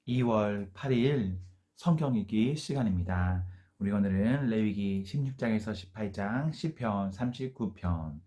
2월 8일 성경 읽기 시간입니다. 우리 오늘은 레위기 16장에서 18장, 시편 39편,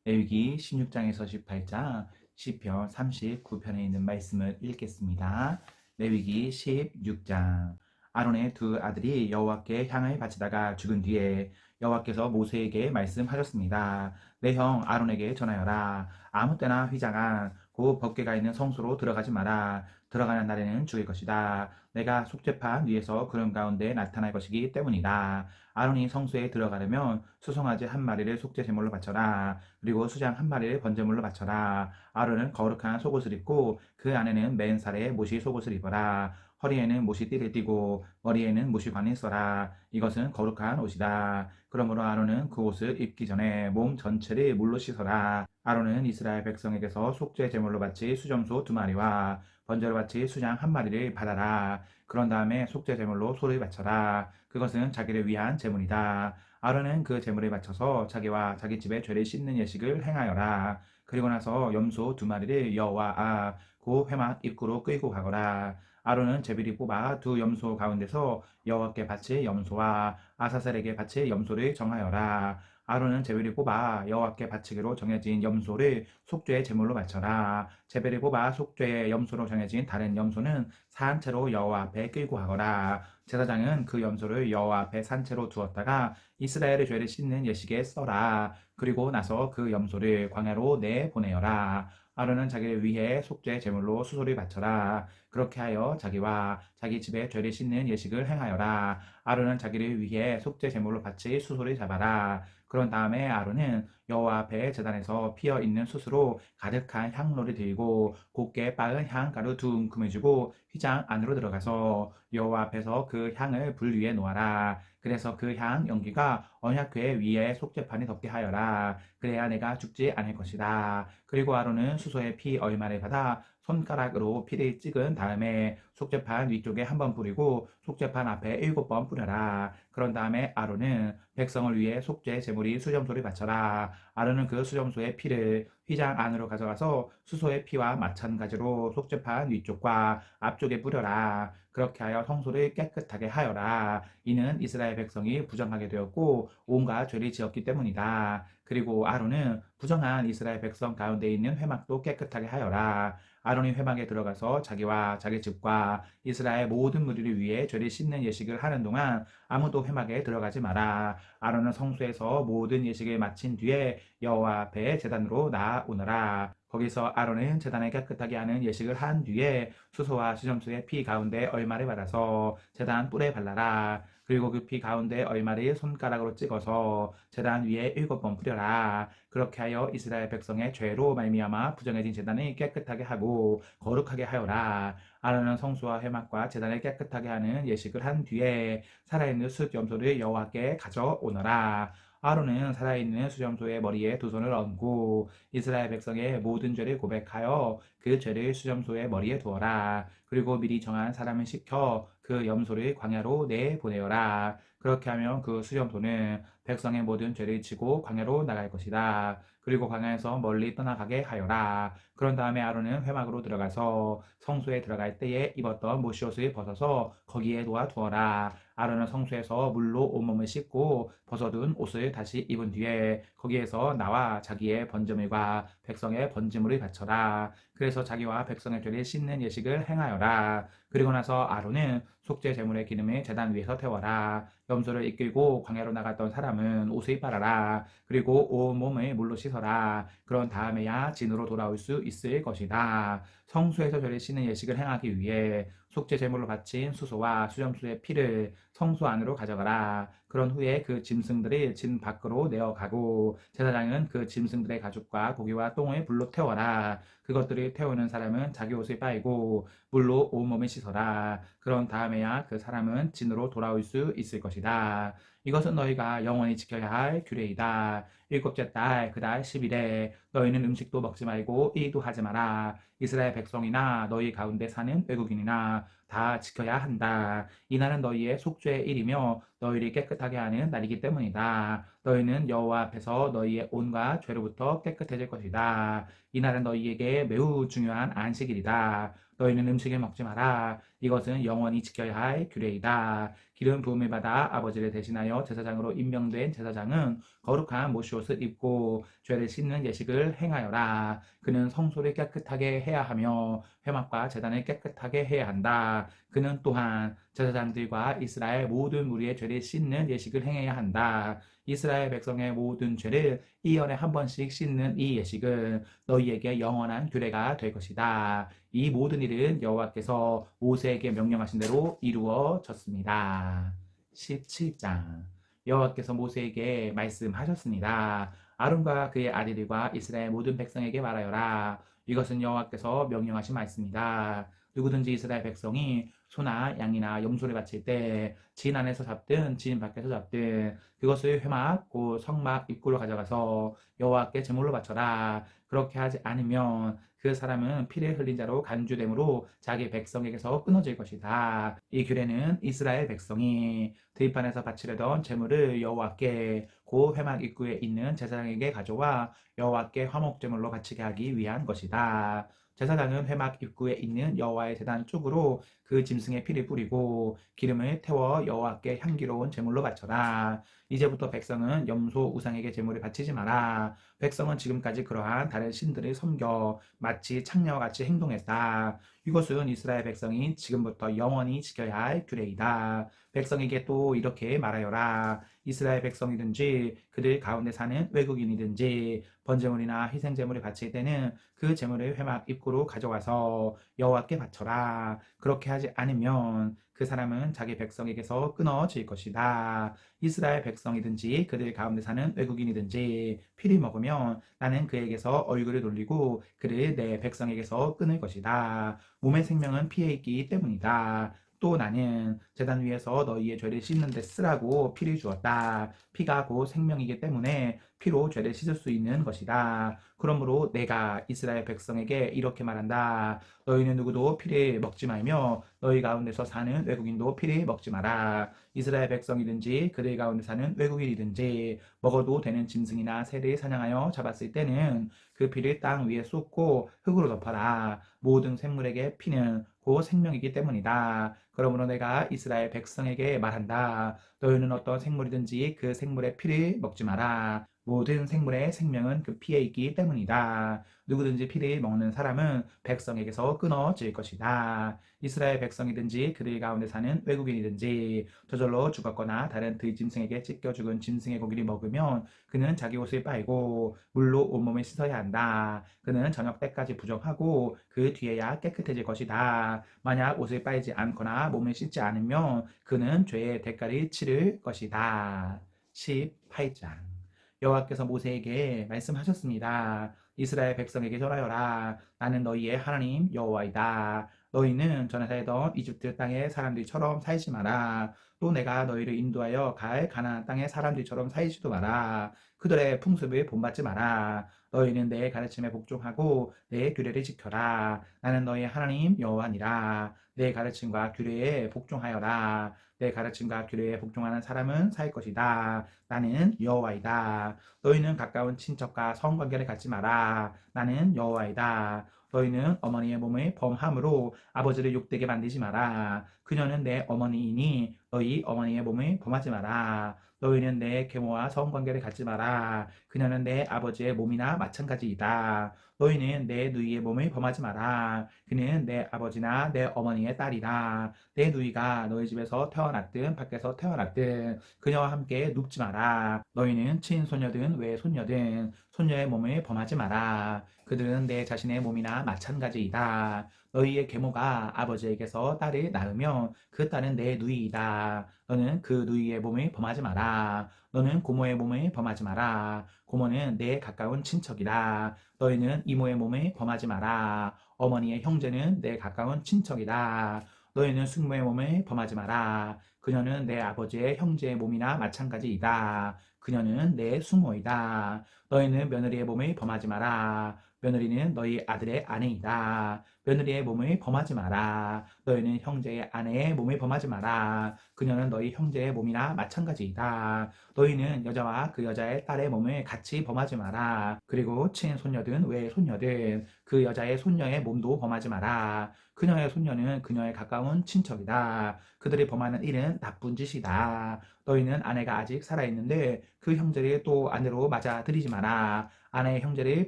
레위기 16장에서 18장, 시편 39편에 있는 말씀을 읽겠습니다. 레위기 16장. 아론의 두 아들이 여호와께 향을 바치다가 죽은 뒤에 여호와께서 모세에게 말씀하셨습니다. 내 형 아론에게 전하여라. 아무 때나 휘장한 그 법궤가 있는 성소로 들어가지 마라. 들어가는 날에는 죽일 것이다. 내가 속죄판 위에서 구름 가운데 나타날 것이기 때문이다. 아론이 성소에 들어가려면 수송아지 한 마리를 속죄 제물로 바쳐라. 그리고 수장 한 마리를 번제물로 바쳐라. 아론은 거룩한 속옷을 입고 그 안에는 맨살에 못이 속옷을 입어라. 허리에는 못이 띠를 띠고 머리에는 못이 관을 써라. 이것은 거룩한 옷이다. 그러므로 아론은 그 옷을 입기 전에 몸 전체를 물로 씻어라. 아론은 이스라엘 백성에게서 속죄 제물로 바칠 수점소 2마리와 번제로 바칠 수장 한 마리를 받아라. 그런 다음에 속죄 제물로 소를 바쳐라. 그것은 자기를 위한 제물이다. 아론은 그 제물을 바쳐서 자기와 자기 집의 죄를 씻는 예식을 행하여라. 그리고 나서 염소 2마리를 여호와 그 회막 입구로 끌고 가거라. 아론은 제비를 뽑아 두 염소 가운데서 여호와께 바칠 염소와 아사셀에게 바칠 염소를 정하여라. 아론은 제비를 뽑아 여호와께 바치기로 정해진 염소를 속죄의 제물로 바쳐라. 제비를 뽑아 속죄의 염소로 정해진 다른 염소는 산채로 여호와 앞에 끌고 가거라. 제사장은 그 염소를 여호와 앞에 산채로 두었다가 이스라엘의 죄를 씻는 예식에 써라. 그리고 나서 그 염소를 광야로 내보내어라. 아론은 자기를 위해 속죄 제물로 수소를 바쳐라. 그렇게 하여 자기와 자기 집의 죄를 씻는 예식을 행하여라. 아론은 자기를 위해 속죄 제물로 바칠 수소를 잡아라. 그런 다음에 아론은 여호와 앞에 제단에서 피어 있는 숯으로 가득한 향로를 들고 곱게 빻은 향가루 2움큼을 주고 휘장 안으로 들어가서 여호와 앞에서 그 향을 불 위에 놓아라. 그래서 그 향 연기가 언약궤 위에 속죄판이 덮게 하여라. 그래야 내가 죽지 않을 것이다. 그리고 아론은 수소의 피 얼마를 받아 손가락으로 피를 찍은 다음에 속죄판 위쪽에 1번 뿌리고 속죄판 앞에 7번 뿌려라. 그런 다음에 아론은 백성을 위해 속죄 제물이 수점소를 바쳐라. 아론은 그 수점소의 피를 휘장 안으로 가져가서 수소의 피와 마찬가지로 속죄판 위쪽과 앞쪽에 뿌려라. 그렇게 하여 성소를 깨끗하게 하여라. 이는 이스라엘 백성이 부정하게 되었고 온갖 죄를 지었기 때문이다. 그리고 아론은 부정한 이스라엘 백성 가운데 있는 회막도 깨끗하게 하여라. 아론이 회막에 들어가서 자기와 자기 집과 이스라엘 모든 무리를 위해 죄를 씻는 예식을 하는 동안 아무도 회막에 들어가지 마라. 아론은 성소에서 모든 예식을 마친 뒤에 여호와 앞에 제단으로 나아오너라. 거기서 아론은 제단을 깨끗하게 하는 예식을 한 뒤에 수소와 수점수의 피 가운데 얼마를 받아서 제단 뿔에 발라라. 그리고 그 피 가운데 얼마를 손가락으로 찍어서 제단 위에 7번 뿌려라. 그렇게 하여 이스라엘 백성의 죄로 말미암아 부정해진 제단을 깨끗하게 하고 거룩하게 하여라. 아론은 성소와 회막과 제단을 깨끗하게 하는 예식을 한 뒤에 살아있는 숫 염소를 여호와께 가져오너라. 아론은 살아있는 수점소의 머리에 두 손을 얹고 이스라엘 백성의 모든 죄를 고백하여 그 죄를 수점소의 머리에 두어라. 그리고 미리 정한 사람을 시켜 그 염소를 광야로 내보내어라. 그렇게 하면 그 수점소는 백성의 모든 죄를 지고 광야로 나갈 것이다. 그리고 광야에서 멀리 떠나가게 하여라. 그런 다음에 아론은 회막으로 들어가서 성소에 들어갈 때에 입었던 못옷을 벗어서 거기에 놓아두어라. 아론은 성소에서 물로 온몸을 씻고 벗어둔 옷을 다시 입은 뒤에 거기에서 나와 자기의 번제물과 백성의 번제물을 바쳐라. 그래서 자기와 백성의 죄를 씻는 예식을 행하여라. 그리고 나서 아론은 속죄 제물의 기름을 제단 위에서 태워라. 염소를 이끌고 광야로 나갔던 사람은 옷을 빨아라. 그리고 온 몸을 물로 씻어라. 그런 다음에야 진으로 돌아올 수 있을 것이다. 성소에서 죄를 씻는 예식을 행하기 위해 속죄 제물로 바친 수소와 수염소의 피를 성소 안으로 가져가라. 그런 후에 그 짐승들이 진 밖으로 내어가고 제사장은 그 짐승들의 가죽과 고기와 똥을 불로 태워라. 그것들을 태우는 사람은 자기 옷을 빨고 물로 온몸을 씻어라. 그런 다음에야 그 사람은 진으로 돌아올 수 있을 것이다. 이것은 너희가 영원히 지켜야 할 규례이다. 일곱째 달 그 달 10일에 너희는 음식도 먹지 말고 일도 하지 마라. 이스라엘 백성이나 너희 가운데 사는 외국인이나 다 지켜야 한다. 이날은 너희의 속죄의 일이며 너희를 깨끗하게 하는 날이기 때문이다. 너희는 여호와 앞에서 너희의 온갖 죄로부터 깨끗해질 것이다. 이날은 너희에게 매우 중요한 안식일이다. 너희는 음식을 먹지 마라. 이것은 영원히 지켜야 할 규례이다. 기름 부음을 받아 아버지를 대신하여 제사장으로 임명된 제사장은 거룩한 못옷을 입고 죄를 씻는 예식을 행하여라. 그는 성소를 깨끗하게 해야 하며 회막과 제단을 깨끗하게 해야 한다. 그는 또한 제사장들과 이스라엘 모든 무리의 죄를 씻는 예식을 행해야 한다. 이스라엘 백성의 모든 죄를 1년에 한 번씩 씻는 이 예식은 너희에게 영원한 규례가 될 것이다. 이 모든 일은 여호와께서 모세에게 명령하신 대로 이루어졌습니다. 17장. 여호와께서 모세에게 말씀하셨습니다. 아론과 그의 아들들과 이스라엘 모든 백성에게 말하여라. 이것은 여호와께서 명령하신 말씀이다. 누구든지 이스라엘 백성이 소나 양이나 염소를 바칠 때 진 안에서 잡든 진 밖에서 잡든 그것을 회막 곧 성막 입구로 가져가서 여호와께 제물로 바쳐라. 그렇게 하지 않으면 그 사람은 피를 흘린 자로 간주됨으로 자기 백성에게서 끊어질 것이다. 이 규례는 이스라엘 백성이 들판에서 바치려던 제물을 여호와께 그 회막 입구에 있는 제사장에게 가져와 여호와께 화목제물로 바치게 하기 위한 것이다. 제사장은 회막 입구에 있는 여호와의 제단 쪽으로 그 짐승의 피를 뿌리고 기름을 태워 여호와께 향기로운 제물로 바쳐라. 이제부터 백성은 염소 우상에게 제물을 바치지 마라. 백성은 지금까지 그러한 다른 신들을 섬겨 마치 창녀와 같이 행동했다. 이것은 이스라엘 백성이 지금부터 영원히 지켜야 할 규례이다. 백성에게 또 이렇게 말하여라. 이스라엘 백성이든지 그들 가운데 사는 외국인이든지 번제물이나 희생제물을 바칠 때는 그 제물을 회막 입구로 가져와서 여호와께 바쳐라. 그렇게 하지 않으면 그 사람은 자기 백성에게서 끊어질 것이다. 이스라엘 백성이든지 그들 가운데 사는 외국인이든지 피를 먹으면 나는 그에게서 얼굴을 돌리고 그를 내 백성에게서 끊을 것이다. 몸의 생명은 피에 있기 때문이다. 또 나는 제단 위에서 너희의 죄를 씻는 데 쓰라고 피를 주었다. 피가 곧 생명이기 때문에 피로 죄를 씻을 수 있는 것이다. 그러므로 내가 이스라엘 백성에게 이렇게 말한다. 너희는 누구도 피를 먹지 말며 너희 가운데서 사는 외국인도 피를 먹지 마라. 이스라엘 백성이든지 그들 가운데 사는 외국인이든지 먹어도 되는 짐승이나 새를 사냥하여 잡았을 때는 그 피를 땅 위에 쏟고 흙으로 덮어라. 모든 생물에게 피는 곧 생명이기 때문이다. 그러므로 내가 이스라엘 백성에게 말한다. 너희는 어떤 생물이든지 그 생물의 피를 먹지 마라. 모든 생물의 생명은 그 피에 있기 때문이다. 누구든지 피를 먹는 사람은 백성에게서 끊어질 것이다. 이스라엘 백성이든지 그들 가운데 사는 외국인이든지 저절로 죽었거나 다른 들짐승에게 찢겨 죽은 짐승의 고기를 먹으면 그는 자기 옷을 빨고 물로 온몸을 씻어야 한다. 그는 저녁 때까지 부정하고 그 뒤에야 깨끗해질 것이다. 만약 옷을 빨지 않거나 몸을 씻지 않으면 그는 죄의 대가를 치를 것이다. 18장. 여호와께서 모세에게 말씀하셨습니다. 이스라엘 백성에게 전하여라. 나는 너희의 하나님 여호와이다. 너희는 전에 살던 이집트 땅의 사람들처럼 살지 마라. 또 내가 너희를 인도하여 갈 가나안 땅의 사람들처럼 살지도 마라. 그들의 풍습을 본받지 마라. 너희는 내 가르침에 복종하고 내 규례를 지켜라. 나는 너희의 하나님 여호와니라. 내 가르침과 규례에 복종하여라. 내 가르침과 규례에 복종하는 사람은 살 것이다. 나는 여호와이다. 너희는 가까운 친척과 성관계를 갖지 마라. 나는 여호와이다. 너희는 어머니의 몸을 범함으로 아버지를 욕되게 만들지 마라. 그녀는 내 어머니이니 너희 어머니의 몸을 범하지 마라. 너희는 내 계모와 성관계를 갖지 마라. 그녀는 내 아버지의 몸이나 마찬가지이다. 너희는 내 누이의 몸을 범하지 마라. 그는 내 아버지나 내 어머니의 딸이다. 내 누이가 너희 집에서 태어났든 밖에서 태어났든 그녀와 함께 눕지 마라. 너희는 친손녀든 외손녀든 손녀의 몸을 범하지 마라. 그들은 내 자신의 몸이나 마찬가지이다. 너희의 계모가 아버지에게서 딸을 낳으면 그 딸은 내 누이이다. 너는 그 누이의 몸을 범하지 마라. 너는 고모의 몸을 범하지 마라. 고모는 내 가까운 친척이다. 너희는 이모의 몸을 범하지 마라. 어머니의 형제는 내 가까운 친척이다. 너희는 숙모의 몸을 범하지 마라. 그녀는 내 아버지의 형제의 몸이나 마찬가지이다. 그녀는 내 숙모이다. 너희는 며느리의 몸을 범하지 마라. 며느리는 너희 아들의 아내이다. 며느리의 몸을 범하지 마라. 너희는 형제의 아내의 몸을 범하지 마라. 그녀는 너희 형제의 몸이나 마찬가지이다. 너희는 여자와 그 여자의 딸의 몸을 같이 범하지 마라. 그리고 친손녀든 외손녀든 그 여자의 손녀의 몸도 범하지 마라. 그녀의 손녀는 그녀의 가까운 친척이다. 그들이 범하는 일은 나쁜 짓이다. 너희는 아내가 아직 살아있는데 그 형제를 또 아내로 맞아들이지 마라. 아내의 형제를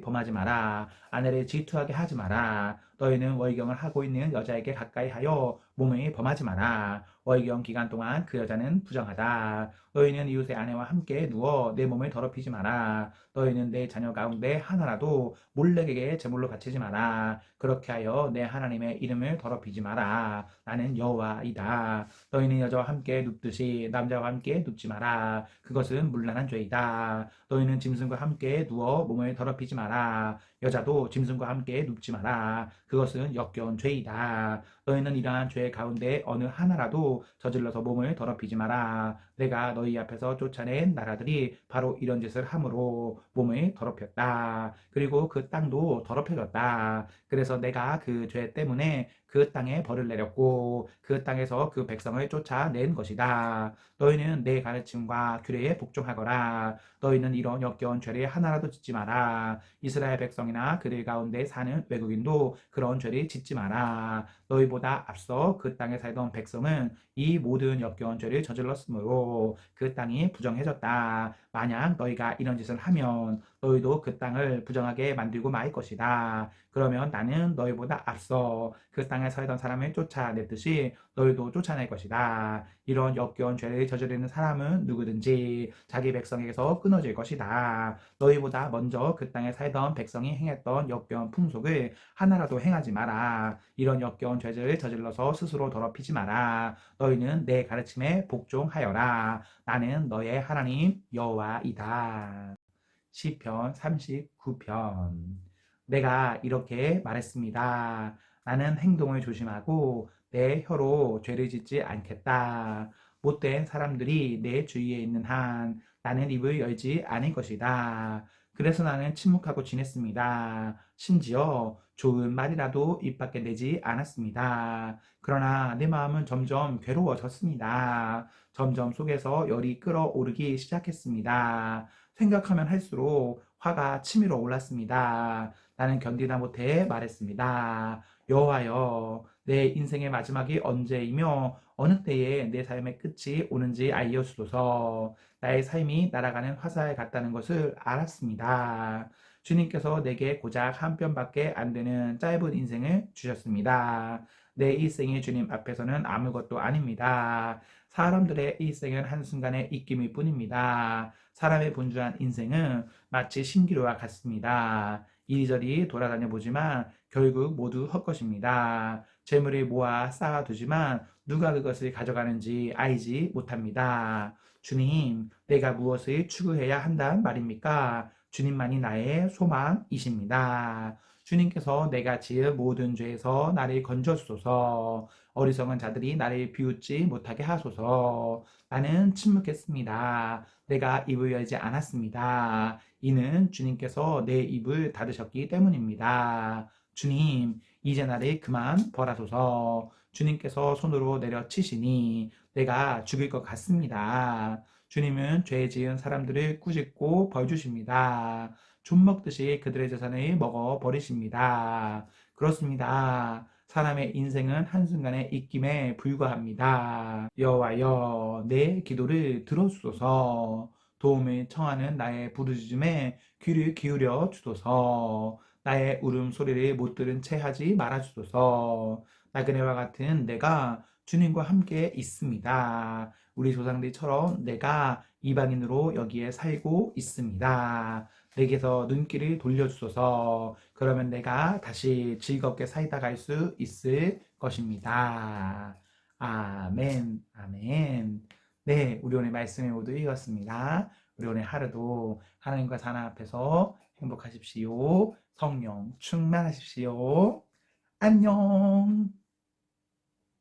범하지 마라. 아내를 질투하게 하지 마라. 너희는 월경을 하고 있는 여자에게 가까이 하여 몸을 범하지 마라. 월경 기간 동안 그 여자는 부정하다. 너희는 이웃의 아내와 함께 누워 내 몸을 더럽히지 마라. 너희는 내 자녀 가운데 하나라도 몰렉에게 제물로 바치지 마라. 그렇게 하여 내 하나님의 이름을 더럽히지 마라. 나는 여호와이다. 너희는 여자와 함께 눕듯이 남자와 함께 눕지 마라. 그것은 문란한 죄이다. 너희는 짐승과 함께 누워 몸을 더럽히지 마라. 여자도 짐승과 함께 눕지 마라. 그것은 역겨운 죄이다. 너희는 이러한 죄 가운데 어느 하나라도 저질러서 몸을 더럽히지 마라. 내가 너희 앞에서 쫓아낸 나라들이 바로 이런 짓을 함으로 몸을 더럽혔다. 그리고 그 땅도 더럽혀졌다. 그래서 내가 그 죄 때문에 그 땅에 벌을 내렸고 그 땅에서 그 백성을 쫓아낸 것이다. 너희는 내 가르침과 규례에 복종하거라. 너희는 이런 역겨운 죄를 하나라도 짓지 마라. 이스라엘 백성이나 그들 가운데 사는 외국인도 그런 죄를 짓지 마라. 너희보다 앞서 그 땅에 살던 백성은 이 모든 역겨운 죄를 저질렀으므로 그 땅이 부정해졌다. 만약 너희가 이런 짓을 하면 너희도 그 땅을 부정하게 만들고 말 것이다. 그러면 나는 너희보다 앞서 그 땅에 살던 사람을 쫓아냈듯이 너희도 쫓아낼 것이다. 이런 역겨운 죄를 저지르는 사람은 누구든지 자기 백성에게서 끊어질 것이다. 너희보다 먼저 그 땅에 살던 백성이 행했던 역겨운 풍속을 하나라도 행하지 마라. 이런 역겨운 죄를 저질러서 스스로 더럽히지 마라. 너희는 내 가르침에 복종하여라. 나는 너의 하나님 여호와이다. 시편 39편. 내가 이렇게 말했습니다. 나는 행동을 조심하고 내 혀로 죄를 짓지 않겠다. 못된 사람들이 내 주위에 있는 한 나는 입을 열지 않을 것이다. 그래서 나는 침묵하고 지냈습니다. 심지어 좋은 말이라도 입 밖에 내지 않았습니다. 그러나 내 마음은 점점 괴로워졌습니다. 점점 속에서 열이 끓어오르기 시작했습니다. 생각하면 할수록 화가 치밀어 올랐습니다. 나는 견디다 못해 말했습니다. 여호와여, 내 인생의 마지막이 언제이며 어느 때에 내 삶의 끝이 오는지 알려주소서. 나의 삶이 날아가는 화살 같다는 것을 알았습니다. 주님께서 내게 고작 한 편밖에 안 되는 짧은 인생을 주셨습니다. 내 일생이 주님 앞에서는 아무것도 아닙니다. 사람들의 일생은 한순간의 입김일 뿐입니다. 사람의 분주한 인생은 마치 신기루와 같습니다. 이리저리 돌아다녀 보지만 결국 모두 헛것입니다. 재물을 모아 쌓아두지만 누가 그것을 가져가는지 알지 못합니다. 주님, 내가 무엇을 추구해야 한단 말입니까? 주님만이 나의 소망이십니다. 주님께서 내가 지은 모든 죄에서 나를 건져주소서. 어리석은 자들이 나를 비웃지 못하게 하소서. 나는 침묵했습니다. 내가 입을 열지 않았습니다. 이는 주님께서 내 입을 닫으셨기 때문입니다. 주님, 이제 나를 그만 벌하소서. 주님께서 손으로 내려치시니 내가 죽을 것 같습니다. 주님은 죄 지은 사람들을 꾸짖고 벌 주십니다. 좀 먹듯이 그들의 재산을 먹어 버리십니다. 그렇습니다. 사람의 인생은 한순간의 입김에 불과합니다. 여호와여, 내 기도를 들어주소서. 도움을 청하는 나의 부르짖음에 귀를 기울여 주소서. 나의 울음소리를 못 들은 채 하지 말아 주소서. 나그네와 같은 내가 주님과 함께 있습니다. 우리 조상들처럼 내가 이방인으로 여기에 살고 있습니다. 내게서 눈길을 돌려주소서. 그러면 내가 다시 즐겁게 살다 갈 수 있을 것입니다. 아멘, 아멘. 네, 우리 오늘 말씀을 모두 읽었습니다. 우리 오늘 하루도 하나님과 사나 앞에서 행복하십시오. 성령 충만하십시오. 안녕.